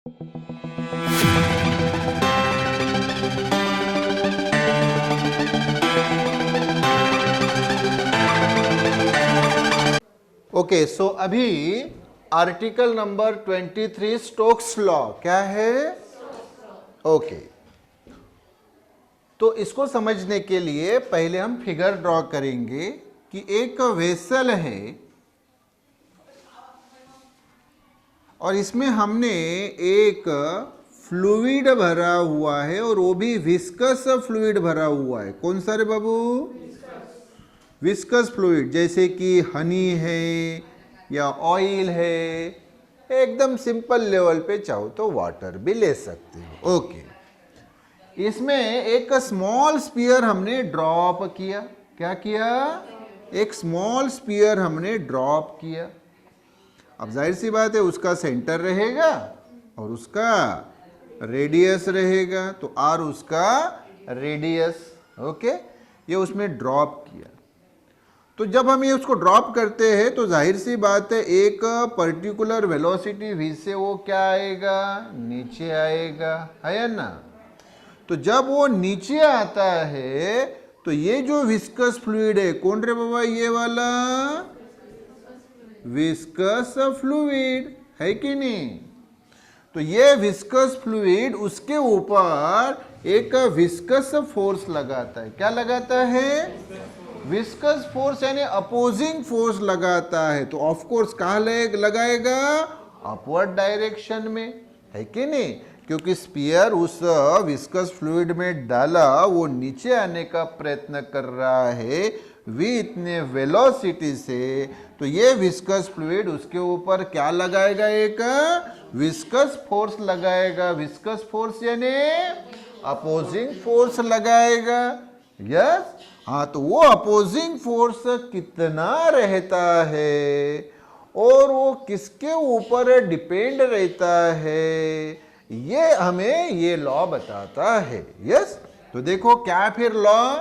Okay, सो अभी article number 23 Stokes law क्या है? ओके, तो इसको समझने के लिए पहले हम फिगर ड्रॉ करेंगे कि एक वेसल है और इसमें हमने एक फ्लूइड भरा हुआ है और वो भी विस्कस फ्लूइड भरा हुआ है। कौन सा रे बाबू? विस्कस फ्लूइड, जैसे कि हनी है या ऑयल है, एकदम सिंपल लेवल पे चाहो तो वाटर भी ले सकते हो। ओके, इसमें एक स्मॉल स्पीयर हमने ड्रॉप किया। क्या किया? एक स्मॉल स्पीयर हमने ड्रॉप किया। अब जाहिर सी बात है उसका सेंटर रहेगा और उसका रेडियस रहेगा, तो आर उसका रेडियस। ओके, ये उसमें ड्रॉप किया। तो जब हम ये उसको ड्रॉप करते हैं तो जाहिर सी बात है एक पर्टिकुलर वेलोसिटी v से वो क्या आएगा? नीचे आएगा, है ना? तो जब वो नीचे आता है तो ये जो विस्कस फ्लूइड है, कौन रे बाबा? ये वाला विस्कस फ्लूइड है कि नहीं? तो ये विस्कस फ्लूइड उसके ऊपर एक विस्कस फोर्स लगाता है। क्या लगाता है? विस्कस फोर्स, यानी अपोजिंग फोर्स लगाता है। तो ऑफ कोर्स कहाँ लगाएगा? अपवर्ड डायरेक्शन में, है कि नहीं? क्योंकि स्पीयर उस विस्कस फ्लूइड में डाला, वो नीचे आने का प्रयत्न कर रहा है वी इतने वेलोसिटी से। तो ये विस्कस फ्लूइड उसके ऊपर क्या लगाएगा? एक विस्कस फोर्स लगाएगा। विस्कस फोर्स यानी अपोजिंग फोर्स लगाएगा। यस, हाँ, तो वो अपोजिंग फोर्स कितना रहता है और वो किसके ऊपर डिपेंड रहता है, ये हमें ये लॉ बताता है। यस, तो देखो क्या फिर लॉ?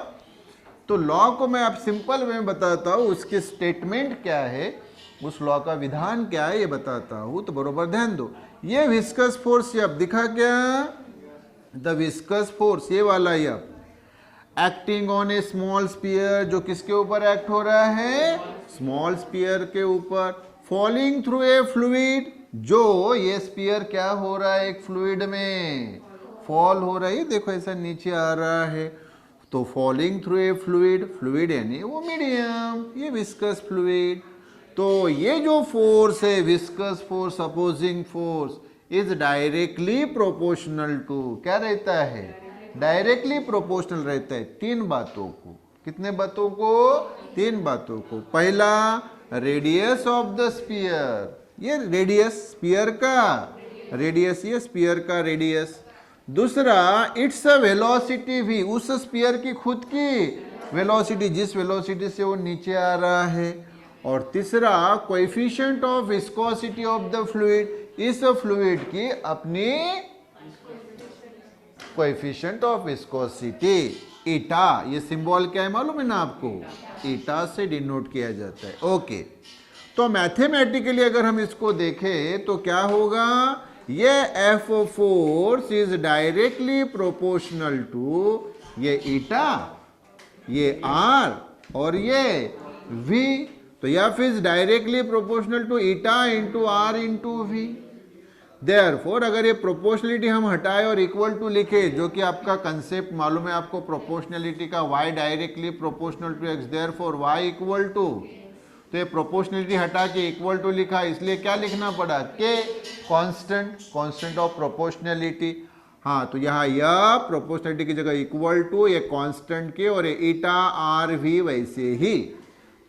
तो लॉ को मैं अब सिंपल में बताता हूँ, उसके स्टेटमेंट क्या है, उस लॉ का विधान क्या है, ये बताता हूँ। तो बरोबर ध्यान दो। ये विस्कस फोर्स ये अब दिखा क्या? द विस्कस फोर्स, ये वाला ये अब acting on a small sphere, जो किसके ऊपर एक्ट हो रहा है? स्मॉल स्पीयर के ऊपर। फॉलिंग थ्रू ए फ्लूइड, जो ये स्पीयर क्या हो रहा है? एक फ्लूइड में फॉल हो रहा है। देखो ऐसा नीचे आ रहा है, तो falling through a fluid, fluid यानी वो मीडियम, ये विस्कस फ्लूइड। तो ये जो फोर्स है viscous force, opposing force, is directly proportional to, क्या रहता है? डायरेक्टली प्रोपोर्शनल रहता है तीन बातों को। कितने बातों को? तीन बातों को। पहला, रेडियस ऑफ द स्पीयर, ये रेडियस स्पीयर का रेडियस, ये स्पीयर का रेडियस। दूसरा, इट्स अ वेलोसिटी भी, उस स्पीयर की खुद की वेलोसिटी, जिस वेलोसिटी से वो नीचे आ रहा है। और तीसरा, coefficient of viscosity of the fluid, इस फ्लूइड की अपनी कोएफिशिएंट ऑफ विस्कोसिटी, ईटा। ये सिंबल क्या है मालूम है ना आपको? ईटा से डिनोट किया जाता है। ओके, तो मैथमेटिकली अगर हम इसको देखें तो क्या होगा? ये F force is directly proportional to ये ईटा, ये आर और ये वी। तो F is directly proportional to eta into R into V. Therefore अगर ये प्रोपोर्शनलिटी हम हटाए और इक्वल टू लिखे, जो कि आपका कंसेप्ट मालूम है आपको प्रोपोर्शनलिटी का, y directly proportional to x, therefore y equal to, तो ये प्रोपोर्शनलिटी हटा के इक्वल टू लिखा, इसलिए क्या लिखना पड़ा? के कांस्टेंट, कांस्टेंट ऑफ प्रोपोर्शनलिटी। हाँ, तो यहाँ यह प्रोपोर्शनलिटी की जगह इक्वल टू, ये कांस्टेंट के, और ये ईटा आर वी वैसे ही।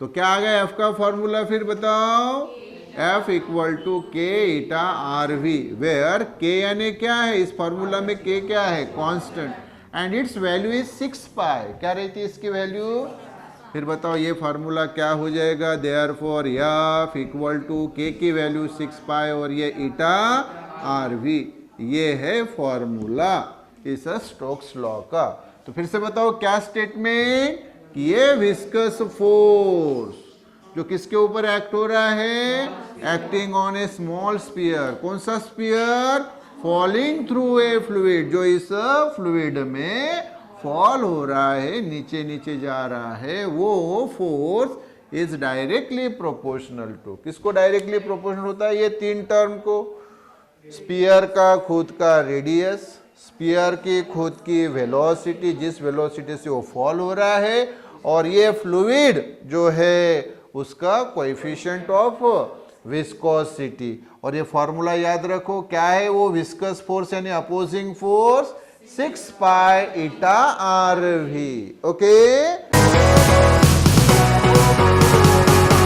तो क्या आ गया एफ का फॉर्मूला? फिर बताओ, F इक्वल टू के ईटा आर वी, वेयर के यानी क्या है इस फॉर्मूला में? के क्या है? Constant, and it's value is 6 पाई। क्या रहती है इसकी वैल्यू? फिर बताओ ये फार्मूला क्या हो जाएगा? देयरफॉर F इक्वल टू के की वैल्यू 6 पाई और ये ईटा आर वी, ये है फॉर्मूला इस स्टोक्स लॉ का। तो फिर से बताओ क्या स्टेटमेंट? कि ये विस्कस फोर्स जो किसके ऊपर एक्ट हो रहा है? Acting on a small sphere. कौन सा sphere? Falling through a fluid, जो इस फ्लूइड में फॉल हो रहा है, नीचे नीचे जा रहा है, वो force is directly proportional to, किसको डायरेक्टली प्रोपोर्शनल होता है? ये तीन टर्म को, स्पीयर का खुद का रेडियस, स्पीयर की खुद की वेलोसिटी, जिस वेलोसिटी से वो फॉल हो रहा है, और ये फ्लूइड जो है उसका कोएफिशिएंट ऑफ विस्कोसिटी। और ये फॉर्मूला याद रखो, क्या है वो? विस्कस फोर्स यानी opposing force 6 pi eta R V. Okay.